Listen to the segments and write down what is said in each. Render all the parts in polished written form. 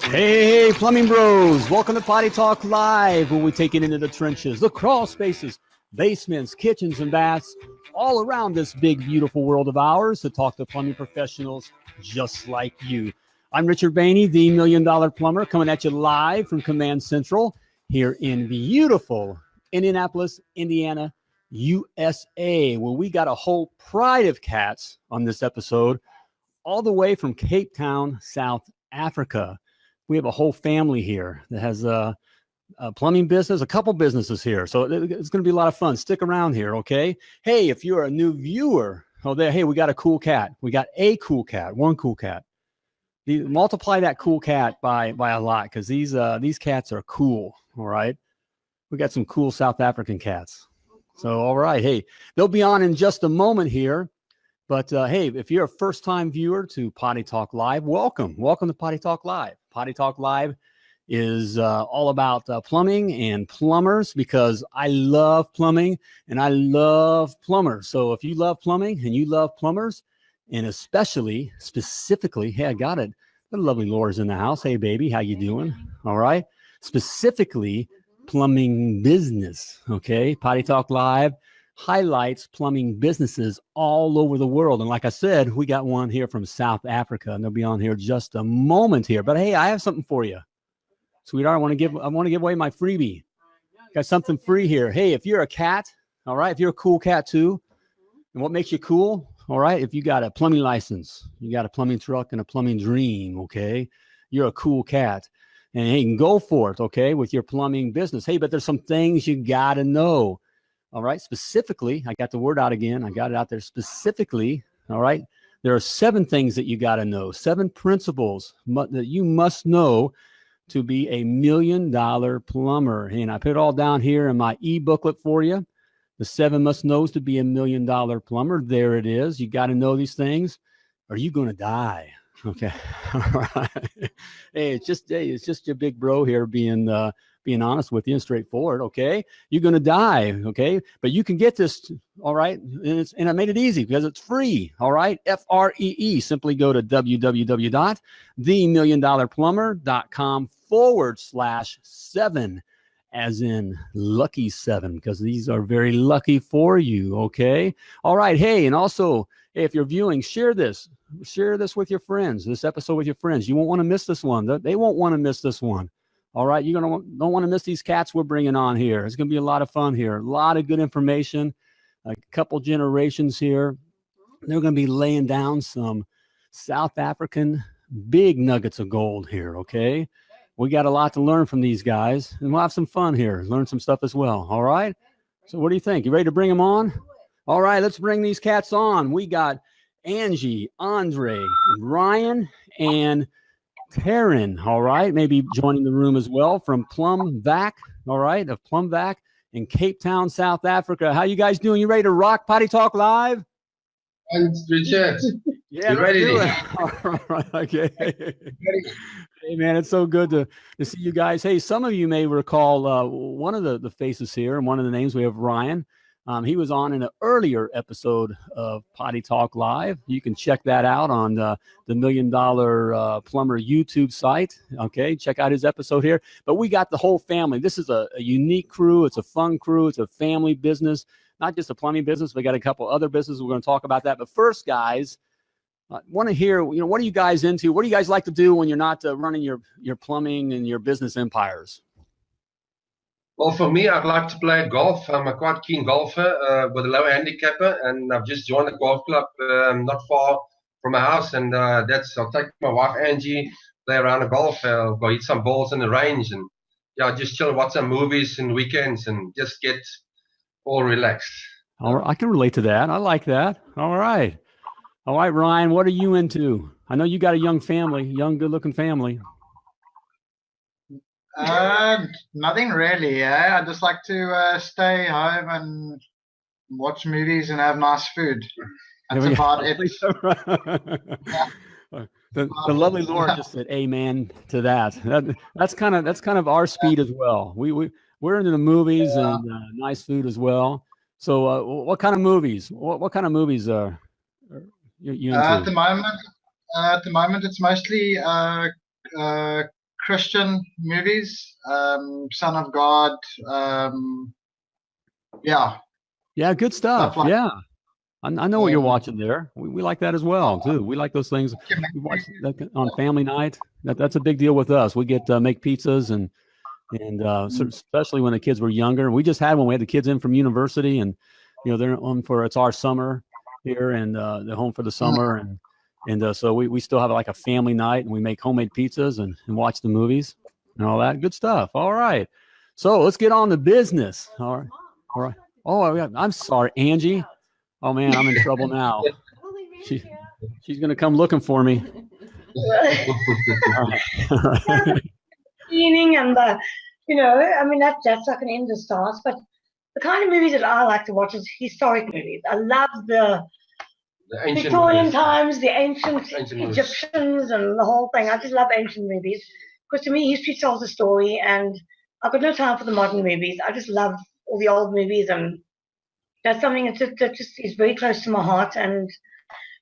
Hey, plumbing bros, welcome to Potty Talk Live, where we take it into the trenches, the crawl spaces, basements, kitchens, and baths, all around this big, beautiful world of ours to talk to plumbing professionals just like you. I'm Richard Behney, the $1 Million Plumber, coming at you live from Command Central here in beautiful Indianapolis, Indiana, USA, where we got a whole pride of cats on this episode, all the way from Cape Town, South Africa. We have a whole family here that has a plumbing business, a couple businesses here. So it's going to be a lot of fun. Stick around here, okay? Hey, if you're a new viewer, hey, we got a cool cat. We got a cool cat, one cool cat. Multiply that cool cat by a lot, because these cats are cool, all right? We got some cool South African cats. So, all right, hey, they'll be on in just a moment here. But, hey, if you're a first-time viewer to Potty Talk Live, welcome. Welcome to Potty Talk Live. Potty Talk Live is all about plumbing and plumbers, because I love plumbing and I love plumbers. So if you love plumbing and you love plumbers, and specifically, hey, I got it. The lovely Laura's in the house. Hey, baby, how you doing? All right. Specifically, plumbing business, okay? Potty Talk Live highlights plumbing businesses all over the world. And like I said, we got one here from South Africa, and they'll be on here just a moment here. But hey, I have something for you, sweetheart. I want to give away my freebie. Got something free here. Hey, if you're a cat, all right, if you're a cool cat too, and what makes you cool, all right, if you got a plumbing license, you got a plumbing truck and a plumbing dream, okay, you're a cool cat. And hey, you can go for it, okay, with your plumbing business. Hey, but there's some things you got to know. All right, specifically, I got the word out again. I got it out there specifically. All right, there are 7 things that you got to know, 7 principles that you must know to be a $1 million plumber. And I put it all down here in my e-booklet for you. The 7 must knows to be a $1 million plumber. There it is. You got to know these things, or you're going to die. Okay. All right. Hey, it's just your big bro here being honest with you and straightforward, okay? You're going to die, okay? But you can get this, all right? And I made it easy because it's free, all right? FREE. Simply go to www.themilliondollarplumber.com/7, as in lucky 7, because these are very lucky for you, okay? All right, hey, and also, hey, if you're viewing, share this with your friends, this episode with your friends. You won't want to miss this one. They won't want to miss this one. All right, you're don't want to miss these cats we're bringing on here. It's going to be a lot of fun here. A lot of good information, a couple generations here. They're going to be laying down some South African big nuggets of gold here, okay? We got a lot to learn from these guys, and we'll have some fun here, learn some stuff as well, all right? So what do you think? You ready to bring them on? All right, let's bring these cats on. We got Angie, Andre, Ryan, and Taryn, all right, maybe joining the room as well from Plumvac, all right, of Plumvac in Cape Town, South Africa. How you guys doing? You ready to rock Potty Talk Live? Thanks, Richard. Yeah, you ready? All right, okay. Hey, man, it's so good to see you guys. Hey, some of you may recall one of the faces here, and one of the names, we have Ryan. He was on in an earlier episode of Potty Talk Live. You can check that out on the $1 Million Plumber YouTube site. Okay, check out his episode here. But we got the whole family. This is a unique crew. It's a fun crew. It's a family business, not just a plumbing business. We got a couple other businesses. We're going to talk about that. But first, guys, I want to hear, what are you guys into? What do you guys like to do when you're not running your plumbing and your business empires? Well, for me, I'd like to play golf. I'm a quite keen golfer with a low handicapper, and I've just joined a golf club not far from my house, and I'll take my wife Angie, play around the golf, go hit some balls in the range, and just chill, watch some movies and weekends, and just get all relaxed. All right, I can relate to that. I like that. All right, Ryan, what are you into? I know you got a young family, young, good-looking family. Nothing really. I just like to stay home and watch movies and have nice food. That's about it. The lovely Laura just said amen to that. That's kind of our speed as well. We're into the movies and nice food as well. So, what kind of movies? What kind of movies are you into? At the moment, it's mostly Christian movies. Son of God. Yeah. Yeah, good stuff. Like Yeah. I know what you're watching there. We like that as well too. We like those things. We watch that on family night. That's a big deal with us. We get make pizzas and especially when the kids were younger. We just had one. We had the kids in from university, and they're on for it's our summer here, and they're home for the summer, and so we still have like a family night, and we make homemade pizzas and watch the movies and all that good stuff. All right, so let's get on to business. All right. Oh, I'm sorry, Angie. Oh man, I'm in trouble now. She's gonna come looking for me. Cleaning and that's like an end of stars. But the kind of movies that I like to watch is historic movies. I love the Victorian times, the ancient Egyptians, and the whole thing. I just love ancient movies because to me, history tells a story, and I've got no time for the modern movies. I just love all the old movies, and that's something that just is very close to my heart. And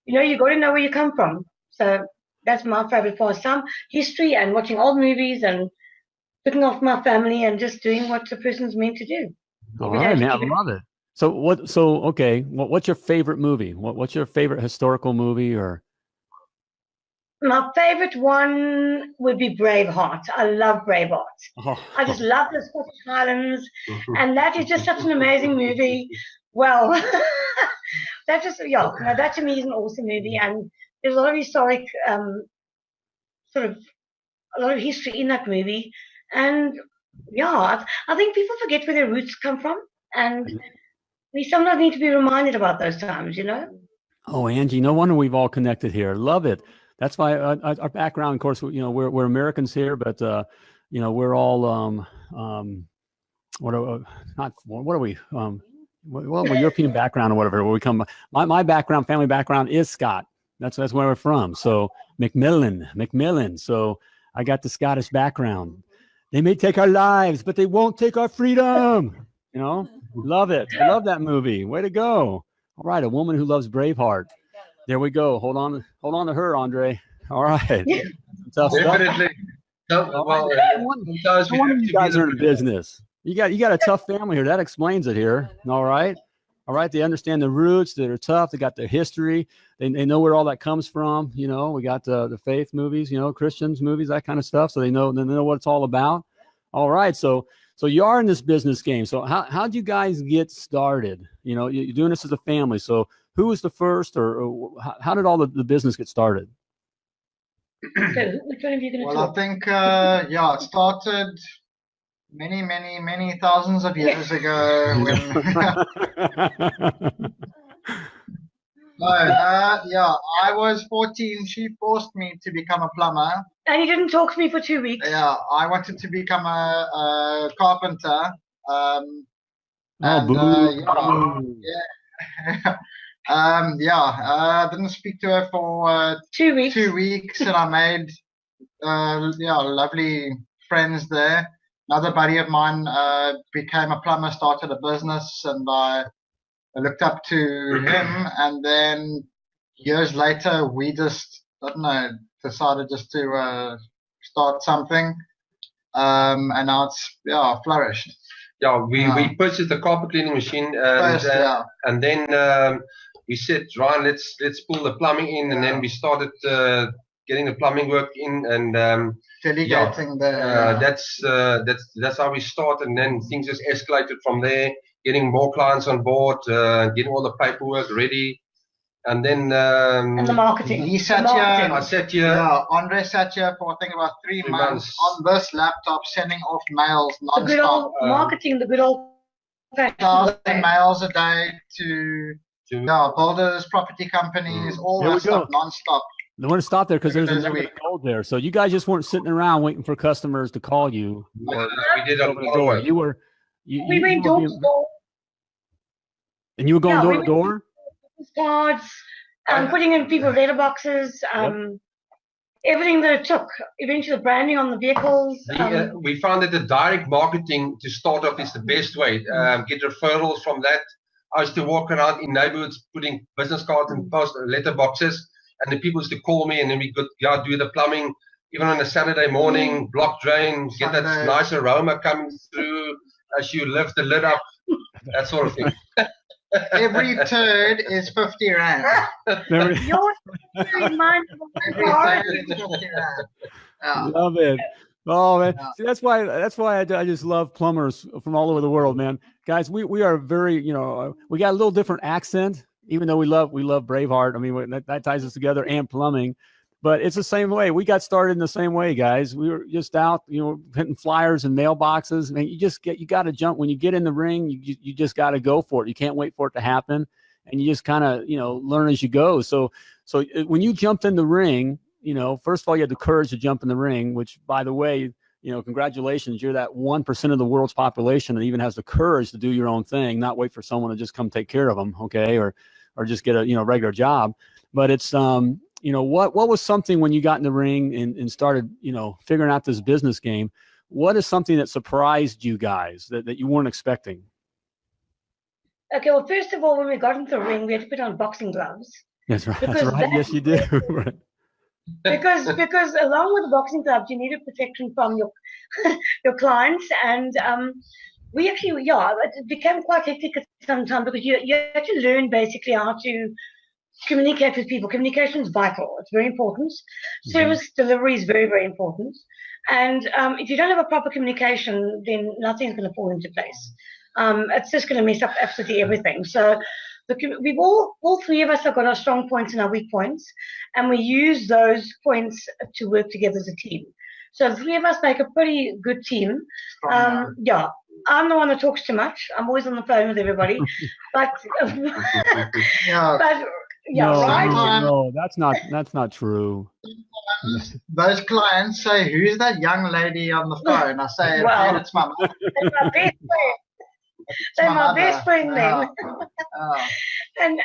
you got to know where you come from. So that's my favorite pastime: history and watching old movies and looking after my family and just doing what the person's meant to do. All right, man, I love it. So okay, what's your favorite movie? What's your favorite historical movie? Or my favorite one would be Braveheart. I love Braveheart. Oh. I just love the Scottish Highlands, and that is just such an amazing movie. Well, that to me is an awesome movie, and there's a lot of historic, a lot of history in that movie, and I think people forget where their roots come from, and we sometimes need to be reminded about those times, Oh, Angie, no wonder we've all connected here. Love it. That's why our background, of course, we're Americans here, but we're all what are we? Well, we're European background or whatever. Where we come, my background, family background is Scott. That's where we're from. So Macmillan. So I got the Scottish background. They may take our lives, but they won't take our freedom. Love it. I love that movie. Way to go. All right, a woman who loves Braveheart. There we go. Hold on to her, Andre. All right. Tough Definitely. No wonder you guys are in business. You got a tough family here. That explains it here. All right. They understand the roots. They're tough. They got their history. They know where all that comes from. We got the faith movies, Christians movies, that kind of stuff. So they know what it's all about. All right. So you are in this business game. So how'd you guys get started? You're doing this as a family. So who was the first, or how did all the business get started? So which one of you going to talk? I think it started many thousands of years ago. I was 14. She forced me to become a plumber. And you didn't talk to me for 2 weeks. Yeah, I wanted to become a carpenter. Didn't speak to her for 2 weeks. 2 weeks, and I made lovely friends there. Another buddy of mine became a plumber, started a business, and I looked up to him. And then years later, we just decided just to start something, and now it's flourished. Yeah, we purchased a carpet cleaning machine, and then we said, Ryan, let's pull the plumbing in, and then we started getting the plumbing work in, and delegating that's how we started, and then things just escalated from there. Getting more clients on board, getting all the paperwork ready, and then and the marketing. He sat here. I sat here. Yeah, Andre sat here for I think about 3 months on this laptop, sending off mails non-stop. The good old marketing, the good old 1,000 mails a day to builders, property companies, all that stuff non-stop. I want to stop there because there's a cold there. So you guys just weren't sitting around waiting for customers to call you. We did over the door. We went door to door. And you were going door to door? Cards, putting in people's letterboxes, everything that it took. Eventually, the branding on the vehicles. We found that the direct marketing to start off is the best way. Get referrals from that. I used to walk around in neighborhoods putting business cards in post letter boxes, and the people used to call me, and then we could do the plumbing, even on a Saturday morning, block drain, get that nice aroma coming through as you lift the lid up, that sort of thing. Every turd is 50 rand. You're reminded of Every turd is 50 rand. Yeah. Love it. Oh man, Yeah. see, that's why I just love plumbers from all over the world, man. Guys, we are very, we got a little different accent, even though we love Braveheart. I mean, that ties us together, and plumbing. But it's the same way. We got started in the same way, guys. We were just out, hitting flyers and mailboxes. I mean, you got to jump when you get in the ring. You just got to go for it. You can't wait for it to happen, and you just kind of, learn as you go. So when you jumped in the ring, first of all, you had the courage to jump in the ring. Which, by the way, congratulations. You're that 1% of the world's population that even has the courage to do your own thing, not wait for someone to just come take care of them, okay, or just get a regular job. But it's what was something when you got in the ring and started, figuring out this business game? What is something that surprised you guys that you weren't expecting? Okay, well, first of all, when we got into the ring, we had to put on boxing gloves. That's right. That's right. Yes, you do. because along with the boxing gloves, you needed protection from your clients, and we actually, it became quite hectic at some time because you had to learn basically how to communicate with people. Communication is vital. It's very important. Service delivery is very, very important. And if you don't have a proper communication, then nothing's going to fall into place. It's just going to mess up absolutely everything. So we've all three of us have got our strong points and our weak points, and we use those points to work together as a team. So the three of us make a pretty good team. I'm the one that talks too much. I'm always on the phone with everybody. But no, that's not true. Those clients say, "Who's that young lady on the phone?" I say, well, "It's my mother." It's my best friend. They're my best friend then. And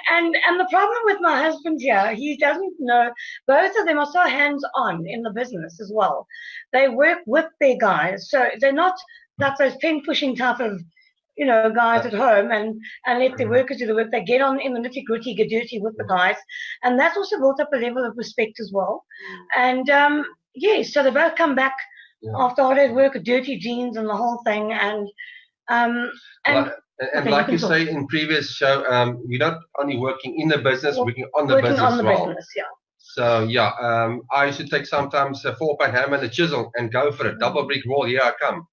the problem with my husband here, he doesn't know. Both of them are so hands-on in the business as well. They work with their guys, so they're not like those pen-pushing type of guys at home and let their workers do the work. They get on in the nitty-gritty, get dirty with the guys, and that's also built up a level of respect as well. And so they both come back after hard day's work with dirty jeans and the whole thing. And like you say in previous show, we're not only working in the business, working on the business as well. So I used to take sometimes a 4-pound hammer and a chisel and go for it. Double brick wall, here I come.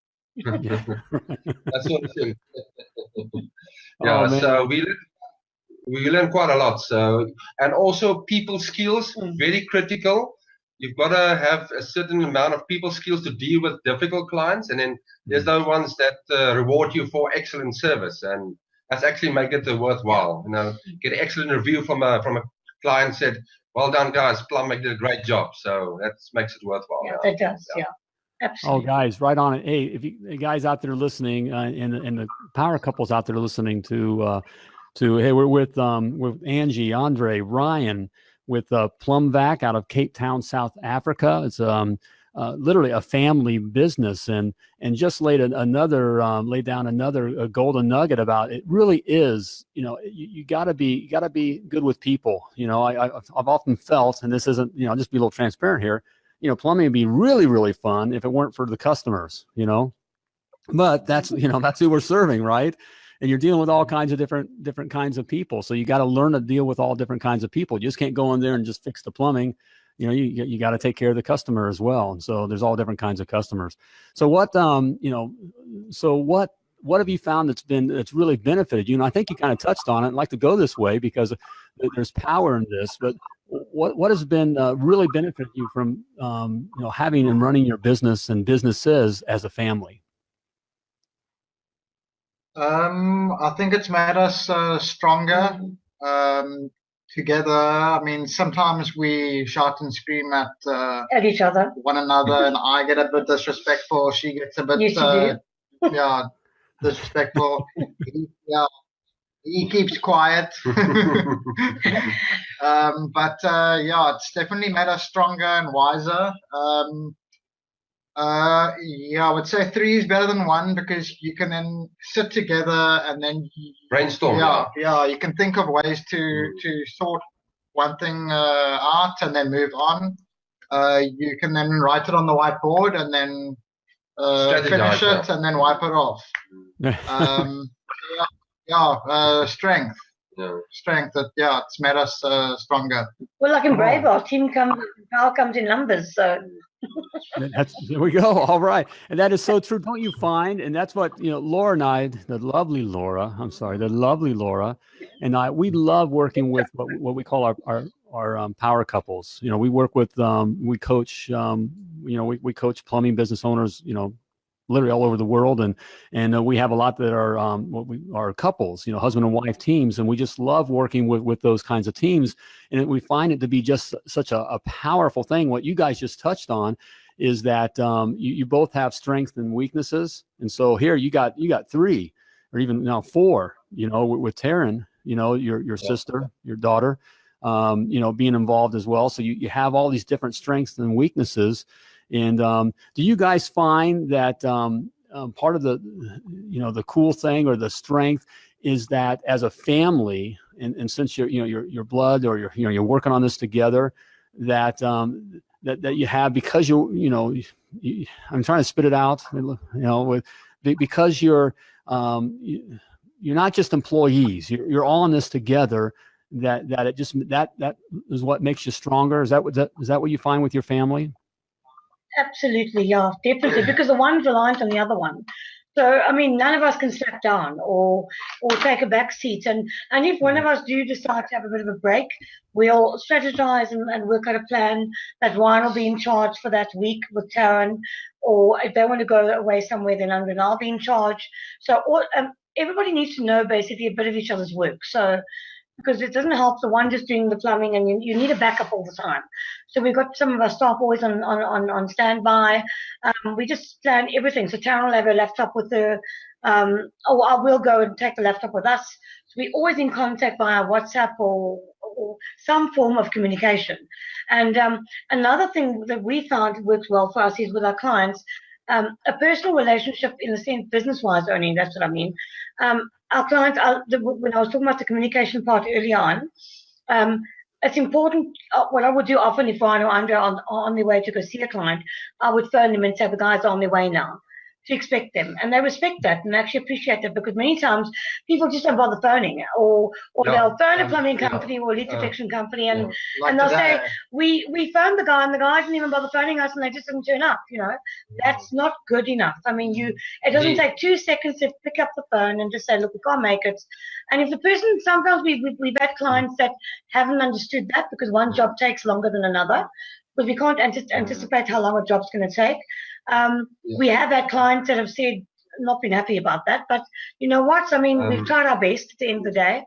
That sort of thing. So we learn quite a lot. So, and also people skills, very critical. You've got to have a certain amount of people skills to deal with difficult clients, and then there's those ones that reward you for excellent service, and that's actually make it worthwhile. Get an excellent review from a client, said, "Well done, guys. Plumvac did a great job." So that makes it worthwhile. Yeah, it does. Yeah. Absolutely. Oh, guys, right on it. Hey, if you guys out there listening, and the power couples out there listening to hey, we're with Angie, Andre, Ryan, with Plumvac out of Cape Town, South Africa. It's literally a family business, and just laid down another golden nugget about it. Really is, you gotta be good with people. I've often felt, and this isn't, just be a little transparent here. Plumbing would be really, really fun if it weren't for the customers, but that's who we're serving, right? And you're dealing with all kinds of different kinds of people. So you got to learn to deal with all different kinds of people. You just can't go in there and just fix the plumbing. You got to take care of the customer as well. And so there's all different kinds of customers. So what have you found that's really benefited you? And I think you kind of touched on it. I'd like to go this way because there's power in this, but what has been really benefited you from having and running your business and businesses as a family? I think it's made us stronger together. I mean, sometimes we shout and scream at each other, one another, and I get a bit disrespectful. She gets a bit disrespectful. He keeps quiet. But it's definitely made us stronger and wiser. Yeah, I would say 3 is better than 1 because you can then sit together and then Brainstorm. Yeah, you can think of ways to sort one thing out and then move on. You can then write it on the whiteboard and then finish it and then wipe it off. Strength. Yeah. Strength. It's made us stronger. Well, like in Braveheart, power comes in numbers. So. There we go. All right. And that is so true. Don't you find? And that's what, Laura and I, the lovely Laura and I, we love working with what we call our power couples. We work with, we coach, we coach plumbing business owners, literally all over the world. And we have a lot that are couples, husband and wife teams. And we just love working with those kinds of teams. And we find it to be just such a powerful thing. What you guys just touched on is that you both have strengths and weaknesses. And so here you got 3 or even now 4, with Taryn, your sister, your daughter, being involved as well. So you have all these different strengths and weaknesses. And do you guys find that part of the cool thing or the strength is that as a family, and since you're blood or you're working on this together, that you have, because I'm trying to spit it out, because you're not just employees, you're all in this together. That is what makes you stronger. Is that what you find with your family? Absolutely, yeah, definitely, because the one's reliant on the other one. So, I mean, none of us can slack down or take a back seat. And if one of us do decide to have a bit of a break, we'll strategize and work out a plan that Ryan will be in charge for that week with Taryn, or if they want to go away somewhere, then I'll be in charge. So everybody needs to know basically a bit of each other's work. So, because it doesn't help the one just doing the plumbing, and you need a backup all the time. So we've got some of our staff always on standby. We just plan everything. So Taryn will have her laptop with her, or I will go and take the laptop with us. So we're always in contact via WhatsApp or some form of communication. And another thing that we found works well for us is with our clients, a personal relationship in the sense business-wise only, that's what I mean. Our clients, when I was talking about the communication part early on, it's important. What I would do often if Ryan or Andre are on their way to go see a client, I would phone them and say, the guys are on their way now, to expect them. And they respect that and actually appreciate that, because many times people just don't bother phoning, or they'll phone a plumbing company or a leak detection company and they'll say, we phoned the guy and the guy didn't even bother phoning us and they just didn't turn up. That's not good enough. I mean, it doesn't take 2 seconds to pick up the phone and just say, look, we can't make it. And if the person, sometimes we've had clients that haven't understood that, because one job takes longer than another, because we can't anticipate how long a job's going to take. We have had clients that have said not been happy about that, but you know what? I mean, we've tried our best at the end of the day,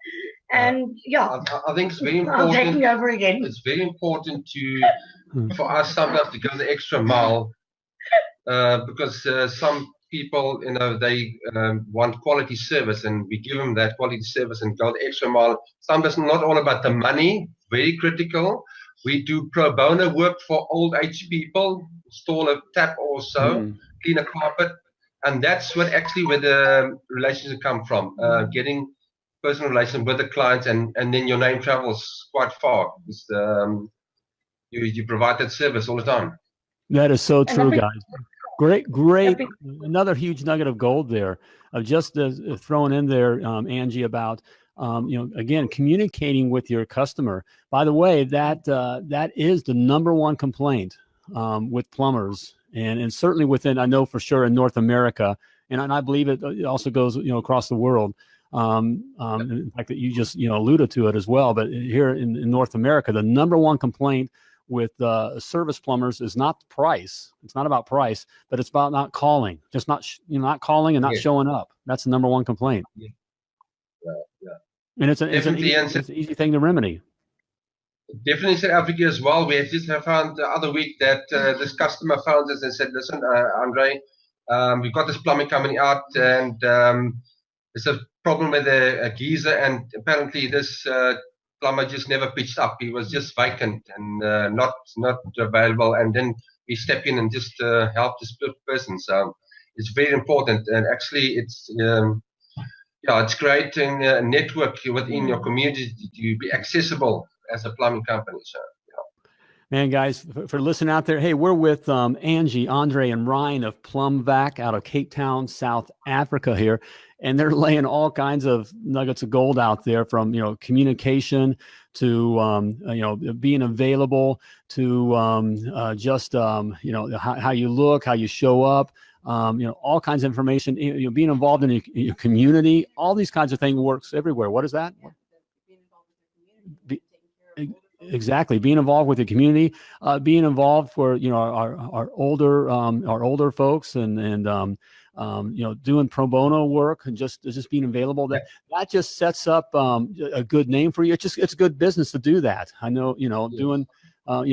and I think it's very important. I'm taking over again. It's very important for us sometimes to go the extra mile, because some people, they want quality service, and we give them that quality service and go the extra mile. Sometimes not all about the money, very critical. We do pro bono work for old age people, install a tap or so, clean a carpet. And that's where the relationship come from, getting personal relation with the clients, and then your name travels quite far. You provide that service all the time. That is so true, guys. Great. Another huge nugget of gold there. Of just throwing in there, Angie, about again, communicating with your customer. By the way, that is the number one complaint with plumbers, and certainly within, I know for sure in North America, and I believe it also goes across the world. In fact, that you just alluded to it as well. But here in North America, the number one complaint with service plumbers is not the price. It's not about price, but it's about not calling. Just not calling and not showing up. That's the number one complaint. Yeah. And it's an easy thing to remedy. Definitely in South Africa as well. We just found the other week that this customer found us and said, listen, Andre, we've got this plumbing company out, and there's a problem with a geyser, and apparently this plumber just never pitched up. He was just vacant and not available. And then we step in and just help this person. So it's very important, and actually it's it's creating a network within your community to be accessible as a plumbing company. So man, guys, for listening out there, hey, we're with Angie, Andre, and Ryan of Plumvac out of Cape Town, South Africa here. And they're laying all kinds of nuggets of gold out there, from, communication to, being available to how you look, how you show up, all kinds of information, being involved in your community, all these kinds of things works everywhere. What is that? Exactly. Being involved with the community, being involved for, our older folks and doing pro bono work and just being available. That just sets up a good name for you. It's good business to do that. I know, doing,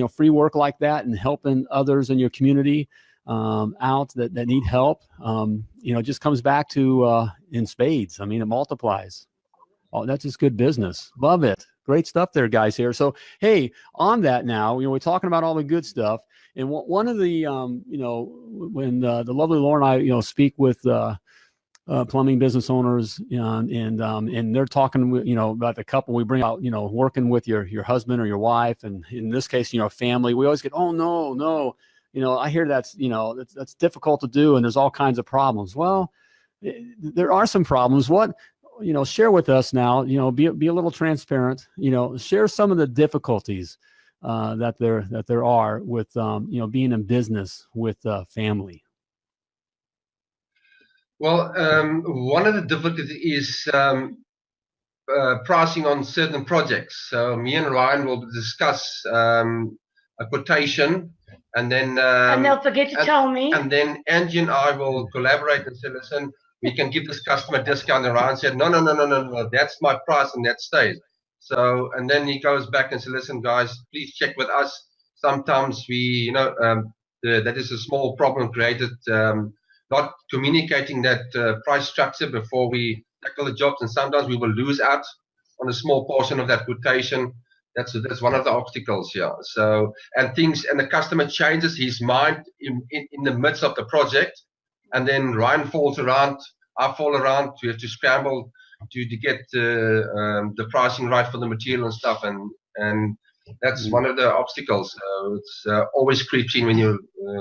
free work like that and helping others in your community out that need help, just comes back to in spades. I mean, it multiplies. Oh, that's just good business. Love it. Great stuff there, guys, here. So, hey, on that now, we're talking about all the good stuff. And one of the, when the lovely Laura and I, speak with plumbing business owners, and they're talking, about the couple we bring out, working with your husband or your wife, and in this case, family, we always get, oh, no, I hear that's difficult to do, and there's all kinds of problems. Well, there are some problems. What? Share with us now, be a little transparent, share some of the difficulties that there are with, being in business with family. Well, one of the difficulties is pricing on certain projects. So me and Ryan will discuss a quotation, and then and they'll forget to tell me. And then Angie and I will collaborate and say, listen, we can give this customer a discount. And Ryan said, no, that's my price and that stays. So, and then he goes back and says, listen, guys, please check with us. Sometimes we, that is a small problem created, not communicating that price structure before we tackle the jobs. And sometimes we will lose out on a small portion of that quotation. That's one of the obstacles here. So, and the customer changes his mind in the midst of the project. And then Ryan falls around, I fall around. We have to scramble to get the pricing right for the material and stuff. And that's one of the obstacles. It's always creeps in when you're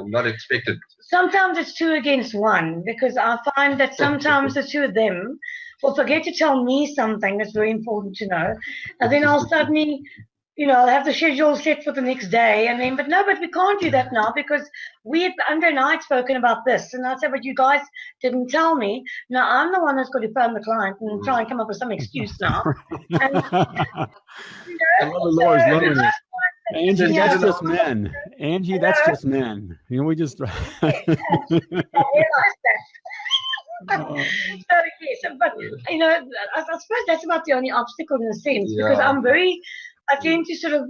not expected. Sometimes it's 2 against 1, because I find that sometimes the two of them will forget to tell me something that's very important to know. And then I'll suddenly, I'll have the schedule set for the next day. And then, but we can't do that now, because Andre and I had spoken about this. And I said, but you guys didn't tell me. Now I'm the one that's got to phone the client and try and come up with some excuse now. And, Angie, that's just men. Angie, that's just men. We just. I realized that. So yes, but I suppose that's about the only obstacle in a sense, because I tend to sort of,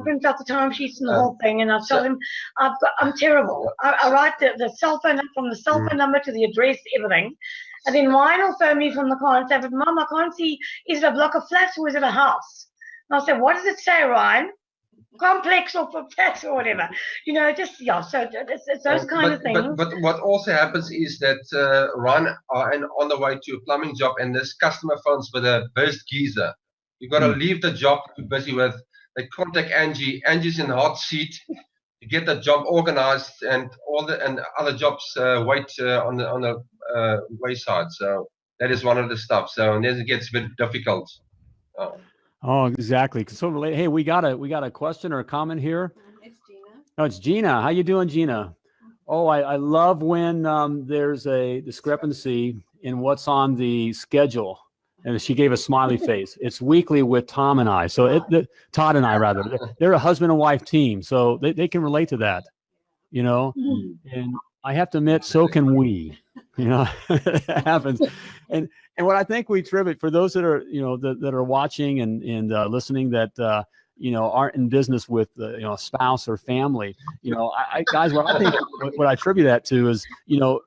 print out the timesheets and the whole thing, and I tell them I'm terrible. I write the cell phone from the cell phone number to the address, everything, and then Ryan will phone me from the car and say, "But Mom, I can't see. Is it a block of flats or is it a house?" And I'll say, "What does it say, Ryan? Complex or flats or whatever?" So it's those kind of things. But what also happens is that Ryan are on the way to a plumbing job, and this customer phones with a burst geyser. You got to leave the job you're busy with. They contact Angie. Angie's in the hot seat to get the job organized, and other jobs wait on the wayside. So that is one of the stuff. So and then it gets a bit difficult. Oh, exactly. So hey, we got a question or a comment here. It's Gina. Oh, it's Gina. How you doing, Gina? Oh, I love when there's a discrepancy in what's on the schedule. And she gave a smiley face. It's weekly with Tom and I. So Todd and I, rather. They're a husband and wife team. So they can relate to that, And I have to admit, so can we. It happens. And what I think we attribute, for those that are, that are watching and listening, that aren't in business with a spouse or family, guys, what I think, what I attribute that to is,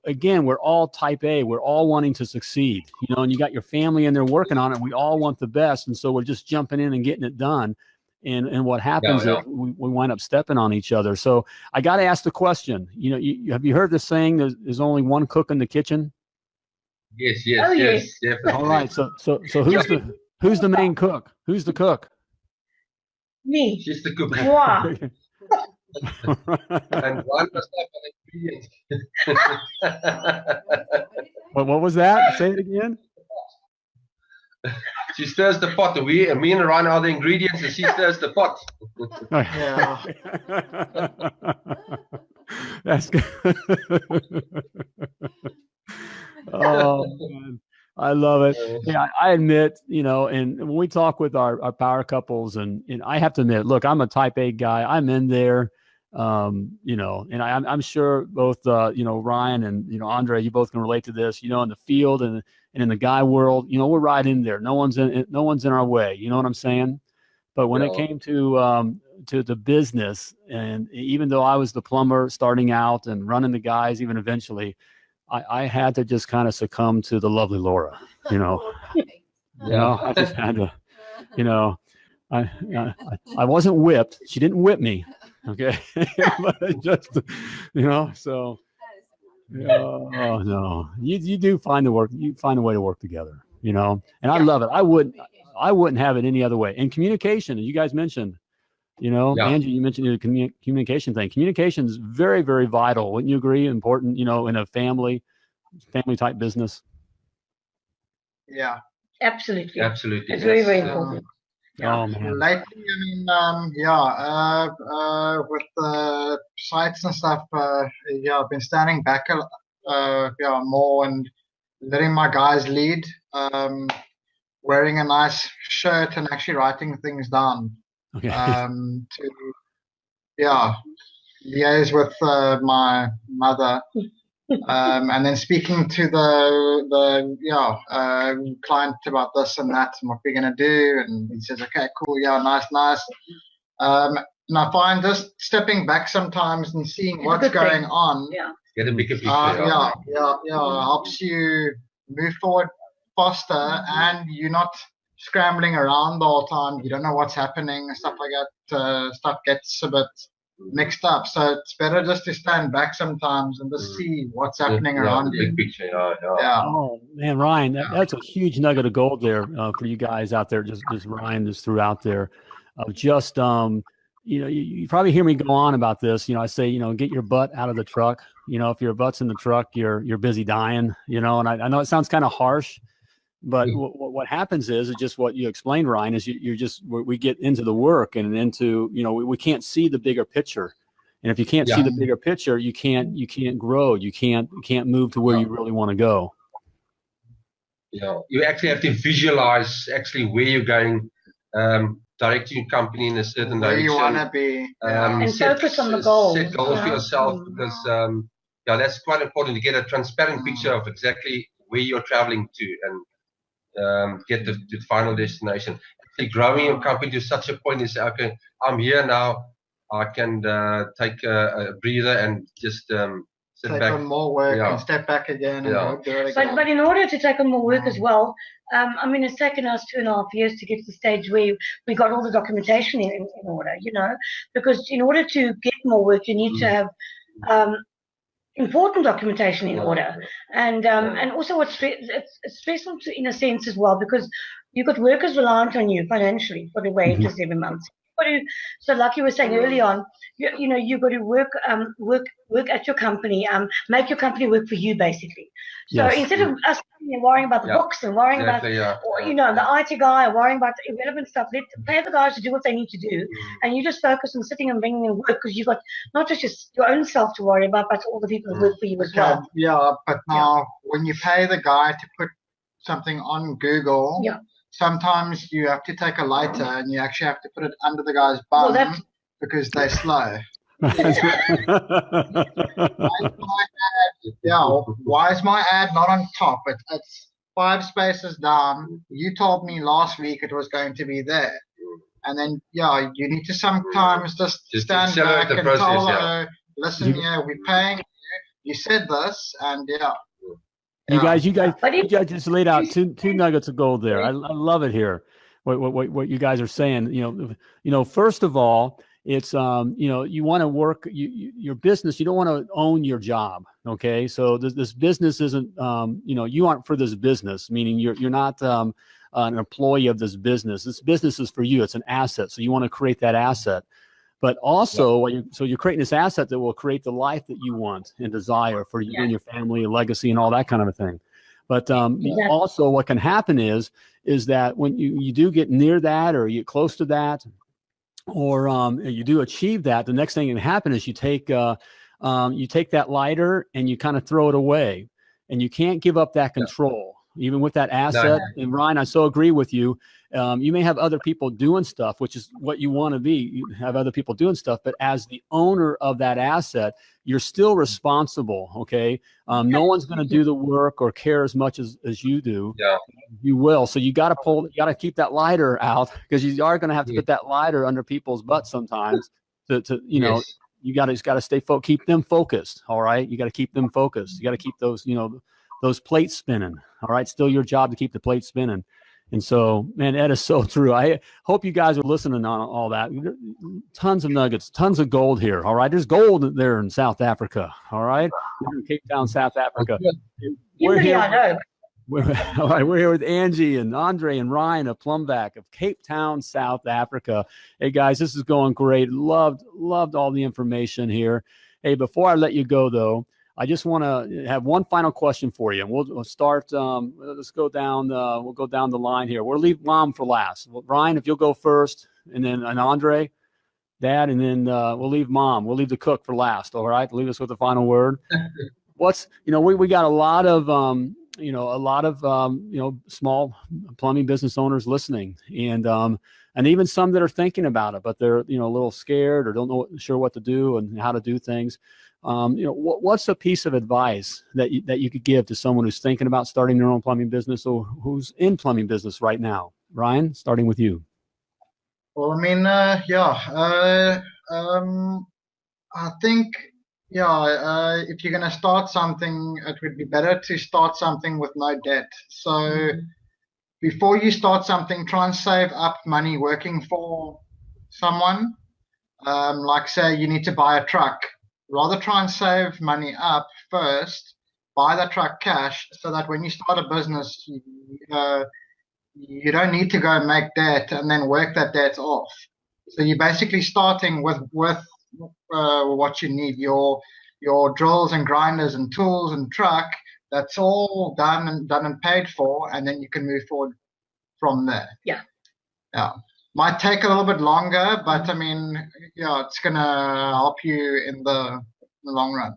again, we're all type A, we're all wanting to succeed, and you got your family in there working on it. We all want the best. And so we're just jumping in and getting it done. And what happens is we wind up stepping on each other. So I got to ask the question, have you heard the saying, there's only one cook in the kitchen? Yes, definitely. All right. So who's the main cook? Who's the cook? Me. She's the cook. Wow. And one must have an ingredient. What was that? Say it again. She stirs the pot. Me and Ryan are the ingredients, and she stirs the pot. Yeah. That's good. Oh man, I love it. Yeah, I admit, and when we talk with our power couples, and I have to admit, look, I'm a type A guy. I'm in there, and I'm sure both, Ryan and Andre, you both can relate to this. In the field and in the guy world, we're right in there. No one's in our way. You know what I'm saying? But when it came to the business, and even though I was the plumber starting out and running the guys, even eventually, I had to just kind of succumb to the lovely Laura. I just had to, I wasn't whipped. She didn't whip me. Okay. But just, so. Oh no, you do find the work. You find a way to work together, and I love it. I wouldn't have it any other way. And communication, as you guys mentioned, Angie, you mentioned the communication thing. Communication is very, very vital. Wouldn't you agree? Important, in a family type business. Yeah, absolutely. It's very, very important. Oh man. Lately, with the sites and stuff, I've been standing back, more and letting my guys lead, wearing a nice shirt and actually writing things down. Okay. To liaise with my mother, and then speaking to the client about this and that and what we're gonna do, and he says, okay, cool, nice. And I find just stepping back sometimes and seeing what's going on, get a bigger picture. Helps you move forward faster, and you're not scrambling around the whole time. You don't know what's happening and stuff like that. Stuff gets a bit mixed up, so it's better just to stand back sometimes and just see what's happening around you. Big picture. Oh man, Ryan, that's a huge nugget of gold there for you guys out there. Just Ryan just threw out there of just you probably hear me go on about this. I say, get your butt out of the truck. If your butt's in the truck, you're busy dying. And I know it sounds kind of harsh, but what happens is just what you explained, Ryan, is we get into the work and into, we can't see the bigger picture. And if you can't see the bigger picture, you can't grow. You can't move to where you really want to go. You actually have to visualize actually where you're going, direct your company in a certain direction. Where you want to be. And focus on the goal. Set goals for yourself, because that's quite important to get a transparent picture of exactly where you're traveling to, and get the final destination. Actually growing your company to such a point is, okay, I'm here now, I can take a breather and just sit take back. on more work and step back again and do it again. But in order to take on more work as well, it's taken us 2.5 years to get to the stage where we got all the documentation in order, because in order to get more work, you need to have important documentation in order, and also it's stressful in a sense as well, because you've got workers reliant on you financially for the wages every month. So like you were saying early on, you've got to work at your company, make your company work for you, basically. So instead of us worrying about the books and worrying about, the IT guy, worrying about the irrelevant stuff, pay the guys to do what they need to do, and you just focus on sitting and bringing in work, because you've got not just your own self to worry about, but all the people who work for you as well. Yeah, but now when you pay the guy to put something on Google, sometimes you have to take a lighter and you actually have to put it under the guy's bum because they're slow. Why is my ad not on top? It's 5 spaces down. You told me last week it was going to be there. And then, you need to sometimes just stand back and tell her, listen, we're paying you. You said this, and You guys just laid out two nuggets of gold there. I love it here. what you guys are saying. You know, first of all, it's you know, you want to work your business. You don't want to own your job. Okay, so this business isn't you know, you aren't for this business, meaning you're not an employee of this business. This business is for you. It's an asset. So you want to create that asset. But also, so you're creating this asset that will create the life that you want and desire for you and your family, legacy, and all that kind of a thing. But also, what can happen is that when you do get near that, or you get close to that, or you do achieve that, the next thing that can happen is you take that lighter and you kind of throw it away, and you can't give up that control. Even with that asset. No. And Ryan, I so agree with you. You may have other people doing stuff, which is what you want to be. You have other people doing stuff, but as the owner of that asset, you're still responsible. Okay. No one's going to do the work or care as much as you do. Yeah. You will. So you got to keep that lighter out, because you are going to have to put that lighter under people's butts sometimes to you know, you got to stay keep them focused. All right. You got to keep them focused. You got to keep those, you know, those plates spinning. All right. Still your job to keep the plate spinning. And so, man, that is so true. I hope you guys are listening on all that. Tons of nuggets, tons of gold here. All right. There's gold there in South Africa. All right. We're in Cape Town, South Africa. We're here. All right. We're here with Angie and Andre and Ryan of Plumvac of Cape Town, South Africa. Hey guys, this is going great. Loved all the information here. Hey, before I let you go though, I just want to have one final question for you, and we'll start. Let's go down. We'll go down the line here. We'll leave Mom for last. Ryan, if you'll go first, and then Andre, Dad, and then we'll leave Mom. We'll leave the cook for last. All right, leave us with the final word. We got a lot of small plumbing business owners listening, and even some that are thinking about it, but they're a little scared or don't know sure what to do and how to do things. What's a piece of advice that you could give to someone who's thinking about starting their own plumbing business or who's in plumbing business right now? Ryan, starting with you. Well, I mean, I think, if you're going to start something, it would be better to start something with no debt. So before you start something, try and save up money working for someone. Like say you need to buy a truck. Rather try and save money up first, buy the truck cash, so that when you start a business, you don't need to go and make debt and then work that debt off. So you're basically starting with what you need, your drills and grinders and tools and truck. That's all done and paid for, and then you can move forward from there. Yeah. Might take a little bit longer, but I mean, it's gonna help you in the long run.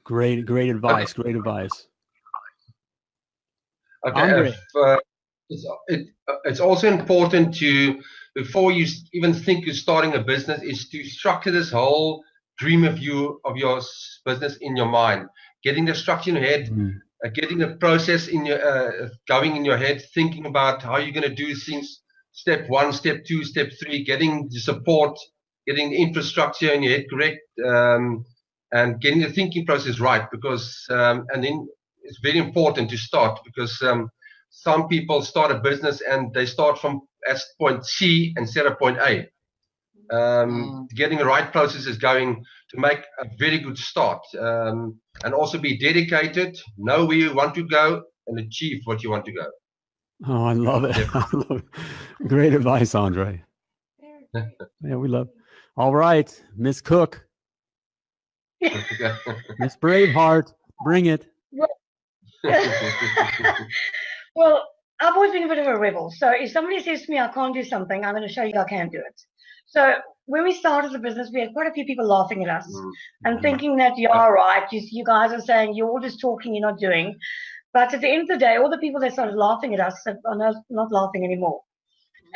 Great advice. Okay. Great advice. Okay. It's also important to, before you even think you're starting a business, is to structure this whole dream of your business in your mind, getting the structure in your head, getting the process in your going in your head, thinking about how you're going to do things. Step 1, step 2, step 3, getting the support, getting the infrastructure in your head correct, and getting the thinking process right. Because and then it's very important to start, because some people start a business and they start from point C instead of point A. Getting the right processes going to make a very good start, and also be dedicated, know where you want to go, and achieve what you want to go. Oh, I love it. I love it. Great advice, Andre. Yeah, we love. All right, Miss Cook. Miss Braveheart, bring it. Well, I've always been a bit of a rebel. So if somebody says to me, I can't do something, I'm going to show you I can do it. So when we started the business, we had quite a few people laughing at us and thinking that you're right. You guys are saying you're all just talking, you're not doing. But at the end of the day, all the people that started laughing at us are not laughing anymore.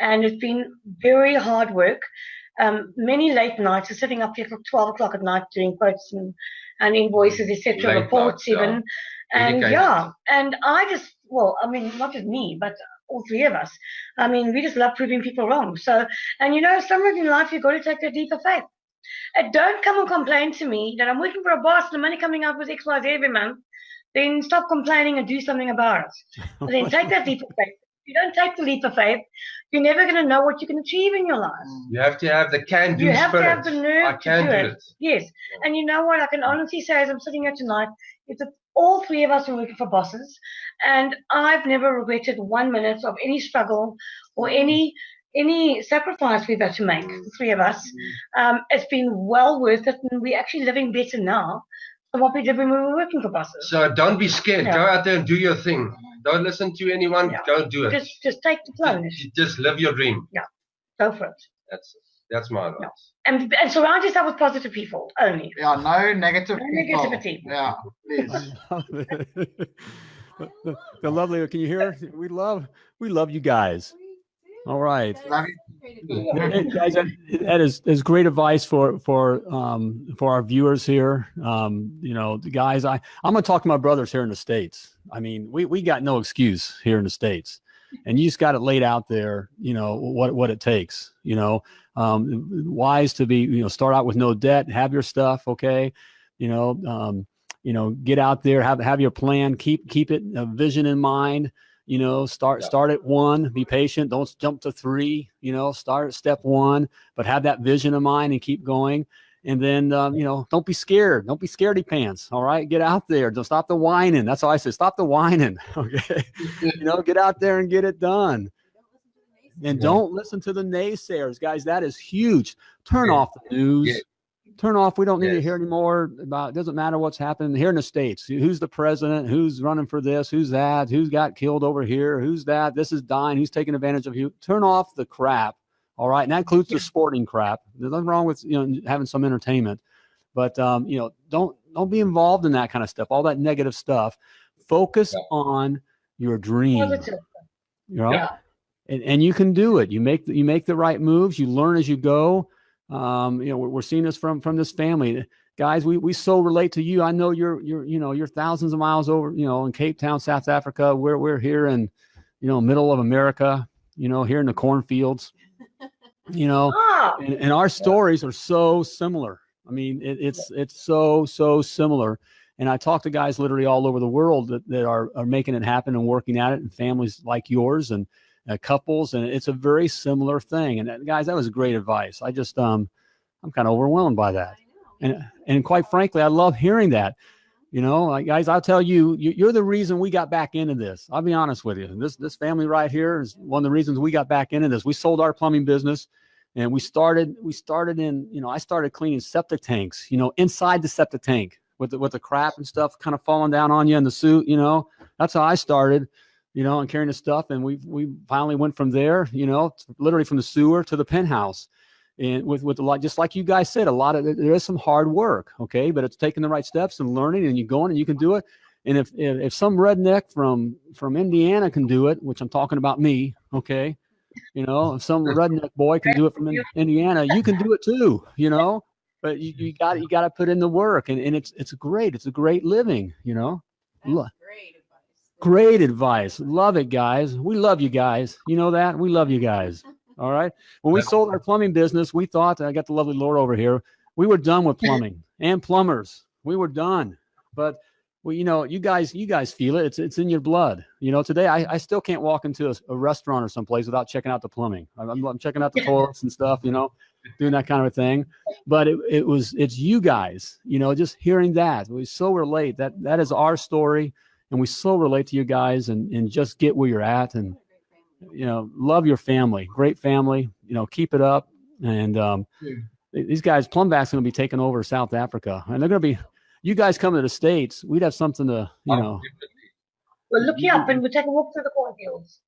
And it's been very hard work. Many late nights, sitting up here till 12 o'clock at night doing quotes and invoices, etc., reports even. And and I just, not just me, but all three of us. I mean, we just love proving people wrong. So, and somewhere in life, you've got to take that leap of faith. Don't come and complain to me that I'm working for a boss and the money coming out was XYZ every month. Then stop complaining and do something about it. Then take that leap of faith. you don't take the leap of faith, you're never going to know what you can achieve in your life. You have to have the can-do spirit. You have to have the nerve I can to do do it. Yes. And you know what? I can honestly say, as I'm sitting here tonight, it's that all three of us are working for bosses, and I've never regretted 1 minute of any struggle or any sacrifice we've had to make, the three of us. It's been well worth it, and we're actually living better now than what we did when we were working for bosses. So don't be scared. Go out there and do your thing. Don't listen to anyone. Go do it. Just take the plunge. Just live your dream. Yeah, go for it. That's my advice. And surround yourself with positive people only. Yeah, no negative people. Negativity. Yeah, please. The lovely. Can you hear? We love you guys. All right, hey, guys. That is great advice for our viewers here. You know, the guys. I'm gonna talk to my brothers here in the States. I mean, we got no excuse here in the States, and you just got it laid out there. You know what it takes. You know, wise to be. You know, start out with no debt. Have your stuff. Okay. You know, get out there. Have your plan. Keep it a vision in mind. You know, start at 1, be patient. Don't jump to 3, you know, start at step 1, but have that vision in mind and keep going. And then, you know, don't be scared. Don't be scaredy pants. All right. Get out there. Don't stop the whining. That's all I say. Stop the whining. Okay. You know, get out there and get it done. And don't listen to the naysayers, guys. That is huge. Turn off the news. Yeah. Turn off. We don't need to hear anymore about. It doesn't matter what's happening here in the States. Who's the president? Who's running for this? Who's that? Who's got killed over here? Who's that? This is dying. Who's taking advantage of you? Turn off the crap. All right, and that includes the sporting crap. There's nothing wrong with having some entertainment, but you know, don't be involved in that kind of stuff. All that negative stuff. Focus on your dream. You know, and you can do it. You make the right moves. You learn as you go. You know, we're seeing this from this family, guys. We so relate to you. I know you're thousands of miles over, you know, in Cape Town, South Africa. We're here in, you know, middle of America, you know, here in the cornfields, you know, and our stories are so similar. I mean, it's so similar. And I talk to guys literally all over the world that are making it happen and working at it, and families like yours and couples, and it's a very similar thing. And guys, that was great advice. I just I'm kind of overwhelmed by that, and quite frankly, I love hearing that. You know, guys, I'll tell you, you're the reason we got back into this. I'll be honest with you. This family right here is one of the reasons we got back into this. We sold our plumbing business, and we started in, you know, I started cleaning septic tanks, you know, inside the septic tank with the crap and stuff kind of falling down on you in the suit. You know, that's how I started. You know, and carrying the stuff, and we finally went from there, you know, literally from the sewer to the penthouse, and with a lot, just like you guys said, there is some hard work, okay, but it's taking the right steps and learning, and you're going, and you can do it. And if some redneck from Indiana can do it, which I'm talking about me, okay, you know, if some redneck boy can do it from Indiana, you can do it too, you know. But you got to put in the work, and it's great. It's a great living, you know. Great advice. Love it, guys. We love you guys. You know that? We love you guys. All right. When we sold our plumbing business, we thought, I got the lovely Lord over here, we were done with plumbing and plumbers. We were done. But you know, you guys feel it. It's in your blood. You know, today I still can't walk into a restaurant or someplace without checking out the plumbing. I'm checking out the toilets and stuff, you know, doing that kind of a thing. But it's you guys, you know, just hearing that. We so relate. That is our story. And we so relate to you guys, and just get where you're at, and, you know, love your family. Great family. You know, keep it up. And these guys, Plumvac's going to be taking over South Africa, and they're going to be. You guys come to the States, we'd have something to, you know. Well, look you up, and we'll take a walk through the cornfields.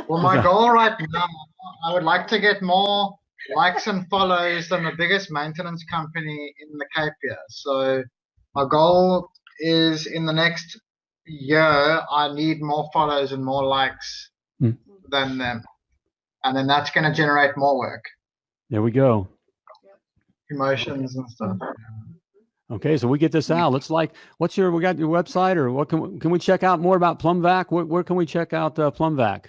Well, my goal right now, I would like to get more likes and follows than the biggest maintenance company in the Cape here. So my goal is, in the next year, I need more follows and more likes than them, and then that's going to generate more work. There we go. Emotions and stuff. Okay, so we get this out. Let's we got your website, or what can we check out more about Plumvac? Where can we check out Plumvac?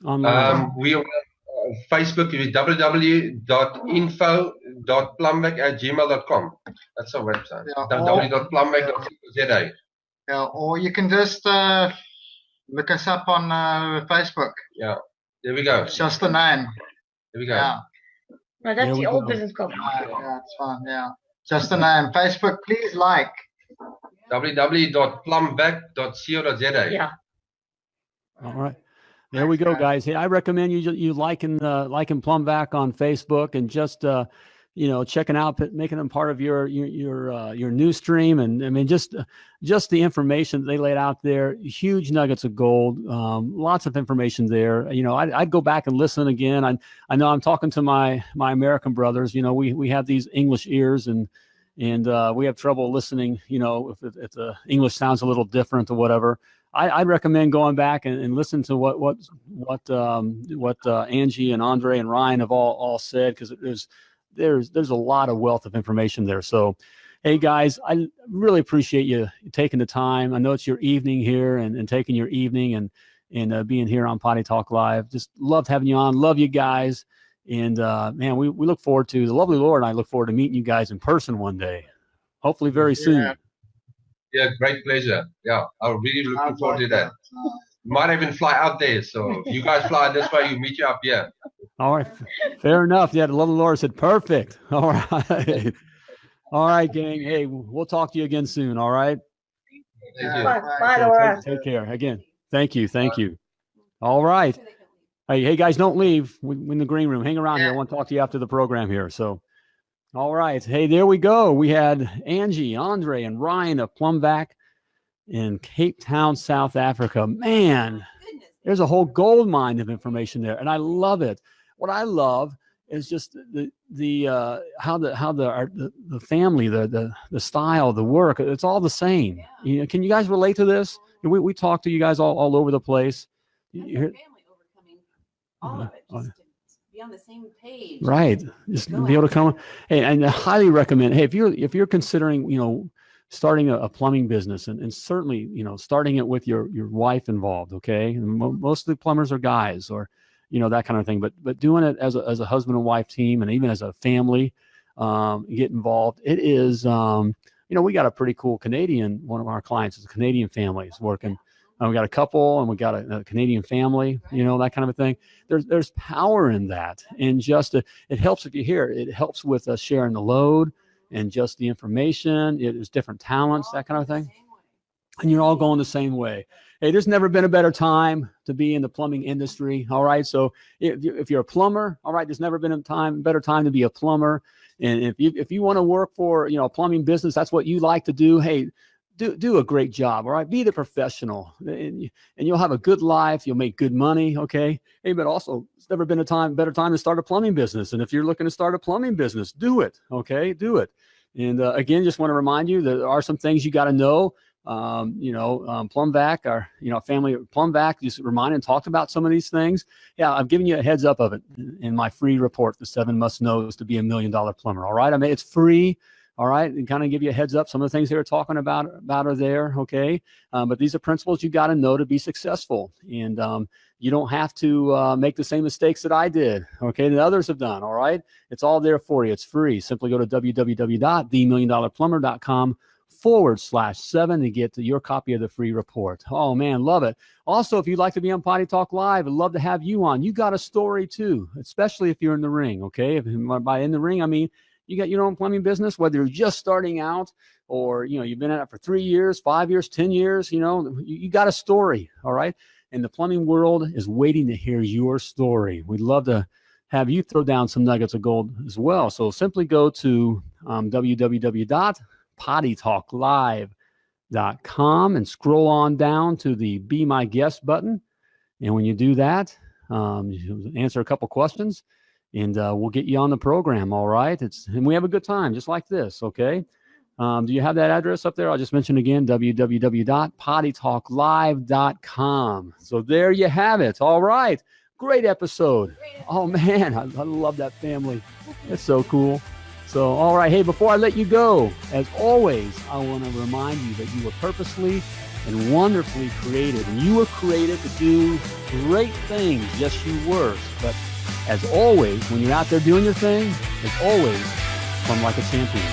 Online. We are on Facebook. Is www.info.plumvac@gmail.com. That's our website. www.plumvac.co.za. Yeah, or you can just Look us up on Facebook. Yeah. There we go. It's just the name. There we go. Yeah. No, that's the old business copy. Yeah, it's fine. Yeah. Just the name. Facebook, please like. www.plumvac.co.za. Yeah. All right. There we go, guys. Hey, I recommend you liking Plumvac on Facebook and just checking out, making them part of your news stream, and I mean just the information that they laid out there. Huge nuggets of gold. Lots of information there. I'd go back and listen again. I know I'm talking to my American brothers. We have these English ears and we have trouble listening. If the English sounds a little different or whatever. I'd recommend going back and listen to what Angie and Andre and Ryan have all said, because there's a lot of wealth of information there. So, hey guys, I really appreciate you taking the time. I know it's your evening here and taking your evening and being here on Potty Talk Live. Just loved having you on. Love you guys. And man, we look forward to, the lovely Lord and I look forward to meeting you guys in person one day. Hopefully very soon. Yeah, great pleasure. Yeah, I'm really looking forward to that. Might even fly out there. So if you guys fly this way, you meet you up here. All right. Fair enough. Yeah, the lovely Laura said perfect. All right. All right, gang. Hey, we'll talk to you again soon. All right. Thank you. Bye, Laura. Take care. Again, thank you. Thank you. All right. Hey, guys, don't leave. We're in the green room. Hang around here. I want to talk to you after the program here. So, all right. Hey, there we go. We had Angie, Andre, and Ryan of Plumvac in Cape Town, South Africa. Man, there's a whole gold mine of information there, and I love it. What I love is just how the family, the style, the work. It's all the same. Can you guys relate to this? We talk to you guys all over the place. Family overcoming all of it. Just to be on the same page. Right. Just be able to come. Hey, and I highly recommend. Hey, if you're considering, starting a plumbing business, and certainly, starting it with your wife involved. Okay. Most of the plumbers are guys, or that kind of thing. But doing it as a husband and wife team, and even as a family, get involved. It is, we got a pretty cool Canadian. One of our clients is a Canadian family is working. We got a couple, and we got a Canadian family. That kind of a thing. There's power in that, and just it helps if you hear it. It helps with sharing the load and just the information. There's different talents, that kind of thing, and you're all going the same way. Hey, there's never been a better time to be in the plumbing industry. All right. So if you're a plumber, all right, there's never been a better time to be a plumber. And if you want to work for, a plumbing business, that's what you like to do. Hey, do a great job. All right. Be the professional, and you'll have a good life. You'll make good money. Okay. Hey, but also it's never been a better time to start a plumbing business. And if you're looking to start a plumbing business, do it. Okay. Do it. And again, just want to remind you that there are some things you got to know. Plumvac, our family of Plumvac, just reminded and talked about some of these things. Yeah, I've given you a heads up of it in my free report, the 7 must knows to be $1 million plumber. All right, I mean, it's free. All right, and kind of give you a heads up. Some of the things they were talking about are there. Okay, but these are principles you got to know to be successful, and you don't have to make the same mistakes that I did. Okay, that others have done. All right, it's all there for you. It's free. Simply go to www.themilliondollarplumber.com/7 to get your copy of the free report. Oh man, love it. Also, if you'd like to be on Potty Talk Live, I'd love to have you on. You got a story too, especially if you're in the ring. Okay, by in the ring, I mean you got your own plumbing business, whether you're just starting out or you've been at it for 3 years, 5 years, 10 years. You got a story. All right, and the plumbing world is waiting to hear your story. We'd love to have you throw down some nuggets of gold as well. So simply go to www.pottytalklive.com and scroll on down to the Be My Guest button. And when you do that, you answer a couple questions, and we'll get you on the program. All right. And we have a good time just like this. Okay. Do you have that address up there? I'll just mention again, www.pottytalklive.com. So there you have it. All right. Great episode. Oh man, I love that family. It's so cool. So, all right. Hey, before I let you go, as always, I want to remind you that you were purposely and wonderfully created, and you were created to do great things. Yes, you were. But as always, when you're out there doing your thing, as always, plumb like a champion.